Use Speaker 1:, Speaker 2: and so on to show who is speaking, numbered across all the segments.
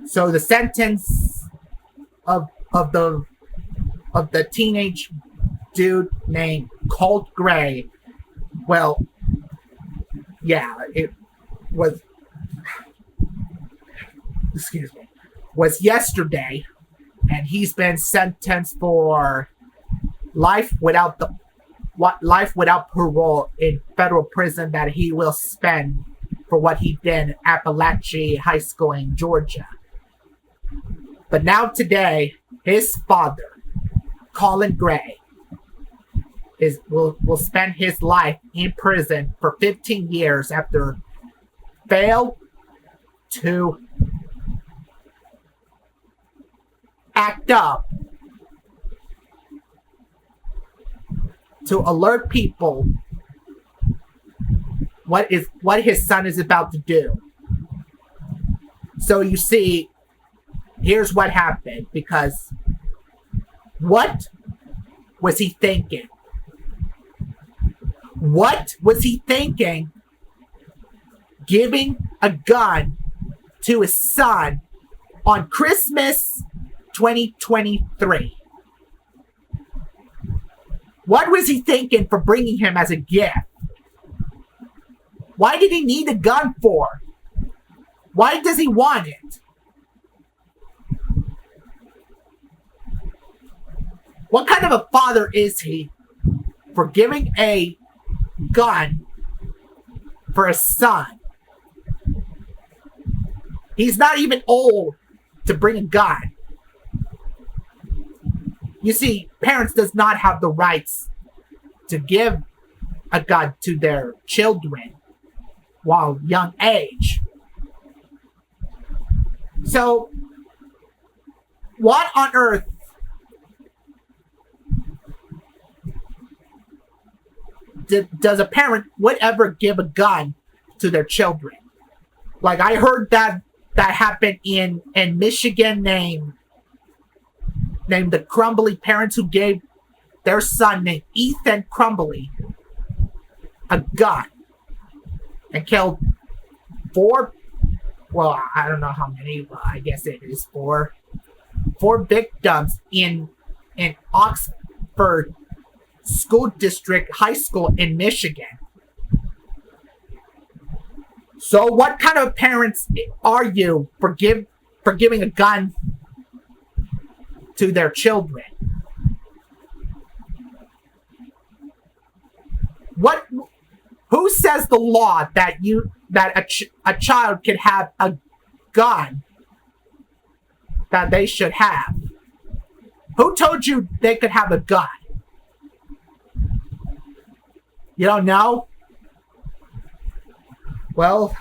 Speaker 1: So the sentence of the teenage dude named Colt Gray, well, yeah, it was, excuse me, was yesterday, and he's been sentenced for life without parole in federal prison that he will spend for what he did at Appalachian High School in Georgia. But now today, his father, Colin Gray, will spend his life in prison for 15 years after failed to act up to alert people what his son is about to do. So you see, here's what happened, because what was he thinking? What was he thinking giving a gun to his son on Christmas 2023? What was he thinking for bringing him as a gift? Why did he need a gun for? Why does he want it? What kind of a father is he for giving a gun for a son? He's not even old to bring a gun. You see, parents does not have the rights to give a gun to their children while young age. So, what on earth does a parent would ever give a gun to their children? Like, I heard that happened in Michigan, named the Crumbly parents who gave their son named Ethan Crumbly a gun and killed four, well, I don't know how many, but I guess it is four victims in Oxford School District High School in Michigan. So what kind of parents are you for giving a gun to their children? Who says the law that a child can have a gun that they should have? Who told you they could have a gun? You don't know? Well,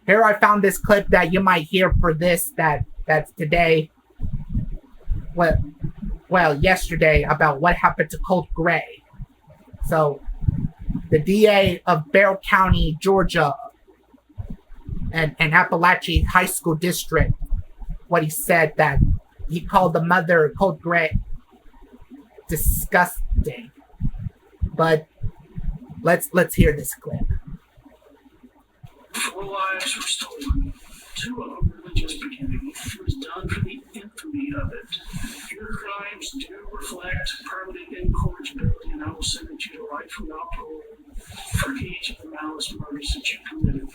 Speaker 1: here I found this clip that you might hear for this that's today. Well, yesterday, about what happened to Colt Gray. So, the DA of Barrow County, Georgia, and Appalachian High School District, what he said, that he called the mother of Colt Gray disgusting. But let's hear this clip.
Speaker 2: 4 lives were stolen. 2 of them really just beginning. It was done for the infamy of it. Your crimes do reflect permanent incorrigibility, and I will sentence you to life without parole for each of the malice murders that you committed.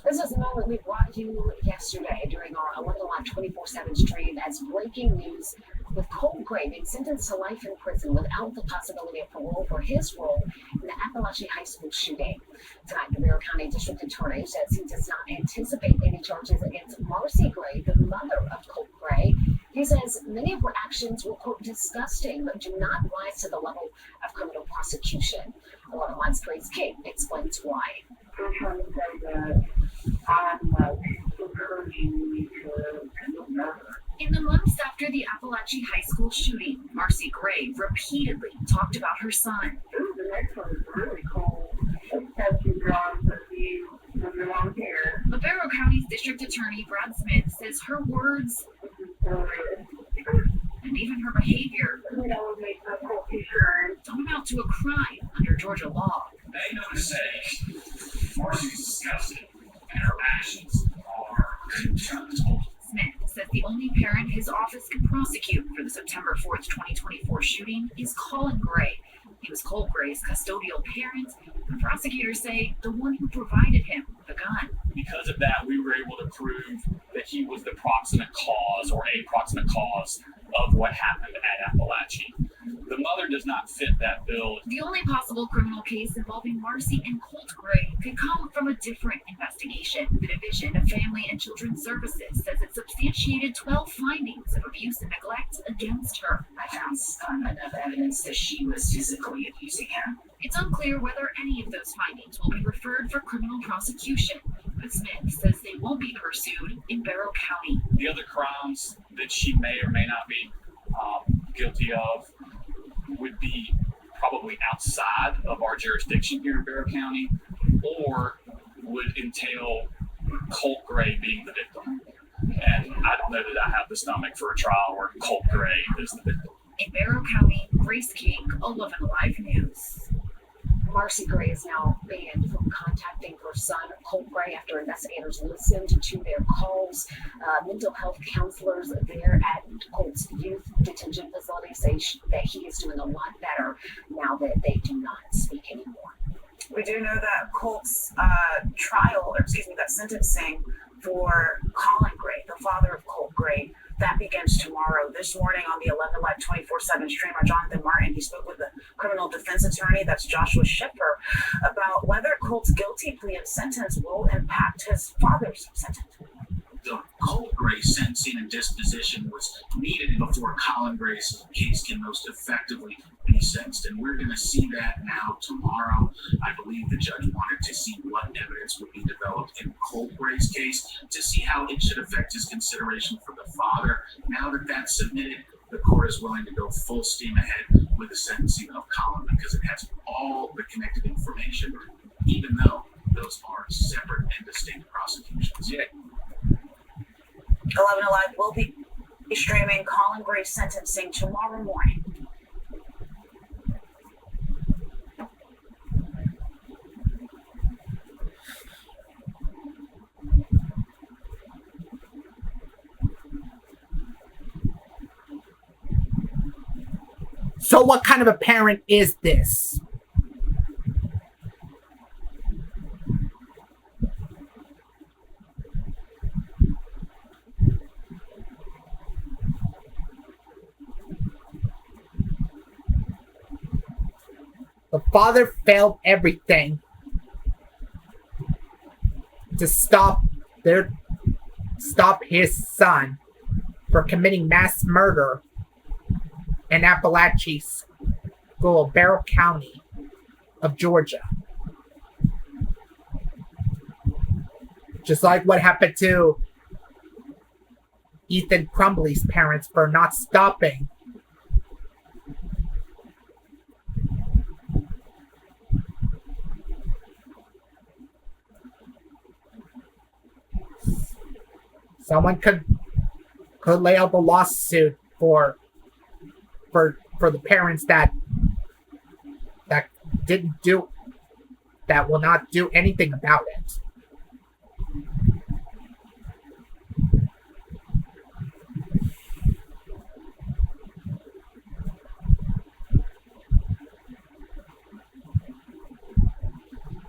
Speaker 3: This is the moment we brought you yesterday during our 11 Live 24/7 stream as breaking news, with Colt Gray being sentenced to life in prison without the possibility of parole for his role in the Appalachian High School shooting. Tonight, the Barrow County District Attorney says he does not anticipate any charges against Marcy Gray, the mother of Colt Gray. He says many of her actions were, quote, disgusting, but do not rise to the level of criminal prosecution. 11 Live's Grace King explains why.
Speaker 4: I'm trying to say that I'm encouraging you to commit murder.
Speaker 5: In the months after the Appalachian High School shooting, Marcy Gray repeatedly talked about her son.
Speaker 4: The next one is really cool. Except you drawn with you with your long hair.
Speaker 5: But Barrow County's District Attorney Brad Smith says her words and even her behavior don't amount to a crime under Georgia law.
Speaker 6: Make no mistake, Marcy's disgusting, and her actions are condemnable.
Speaker 5: the only parent his office can prosecute for the September 4th, 2024 shooting is Colin Gray. He was Colt Gray's custodial parent, and prosecutors say the one who provided him the gun.
Speaker 6: Because of that, we were able to prove that he was the proximate cause or a proximate cause of what happened at Appalachia. The mother does not fit that bill.
Speaker 5: The only possible criminal case involving Marcy and Colt Gray could come from a different investigation. The Division of Family and Children's Services says it substantiated 12 findings of abuse and neglect against her.
Speaker 7: I found enough evidence that she was physically abusing him.
Speaker 5: It's unclear whether any of those findings will be referred for criminal prosecution, but Smith says they won't be pursued in Barrow County.
Speaker 6: The other crimes that she may or may not be guilty of would be probably outside of our jurisdiction here in Barrow County, or would entail Colt Gray being the victim. And I don't know that I have the stomach for a trial where Colt Gray is the victim.
Speaker 5: In Barrow County, Grace King, 11 Alive News.
Speaker 3: Marcy Gray is now banned from contacting her son, Colt Gray, after investigators listened to their calls. Mental health counselors there at Colt's youth detention facility say that he is doing a lot better now that they do not speak anymore.
Speaker 8: We do know that Colt's that sentencing for Colin Gray, the father of Colt Gray, that begins tomorrow. This morning on the 11 Live 24/7 streamer, Jonathan Martin, he spoke with the criminal defense attorney, that's Joshua Shipper, about whether Colt's guilty plea and sentence will impact his father's sentence.
Speaker 9: The Colt Gray sentencing and disposition was needed before Colin Gray's case can most effectively be sentenced. And we're going to see that now tomorrow. I believe the judge wanted to see what evidence would be developed in Colt Gray's case to see how it should affect his consideration for the father. Now that that's submitted, the court is willing to go full steam ahead with the sentencing of Colin because it has all the connected information, even though those are separate and distinct prosecutions.
Speaker 6: Yeah.
Speaker 8: 11 Alive will be streaming Colin Gray's sentencing tomorrow morning.
Speaker 1: So what kind of a parent is this? The father failed everything to stop his son for committing mass murder in Appalachia School, Barrow County of Georgia. Just like what happened to Ethan Crumbly's parents for not stopping someone could lay out the lawsuit for the parents that will not do anything about it.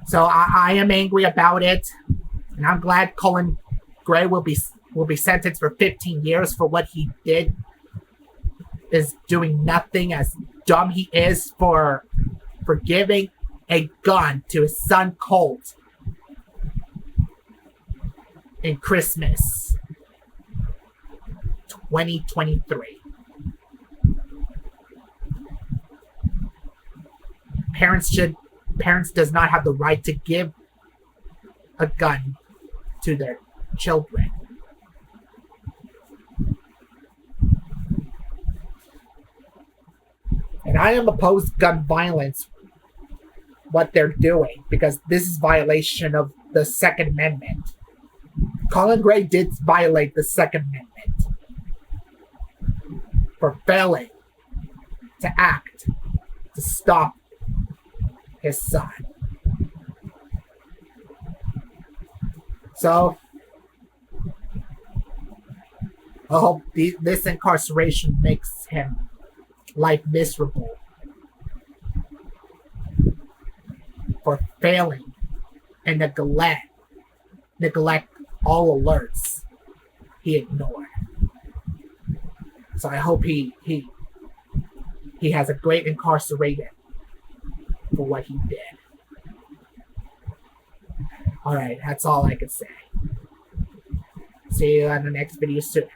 Speaker 1: So I am angry about it, and I'm glad Colin Gray will be sentenced for 15 years for what he did. Is doing nothing, as dumb he is for giving a gun to his son Colt in Christmas 2023. Parents does not have the right to give a gun to their children. And I am opposed to gun violence, what they're doing, because this is violation of the Second Amendment. Colin Gray did violate the Second Amendment for failing to act to stop his son. I hope this incarceration makes him life miserable for failing and neglect all alerts he ignored. So I hope he has a great incarceration for what he did. Alright, that's all I can say. See you on the next video soon.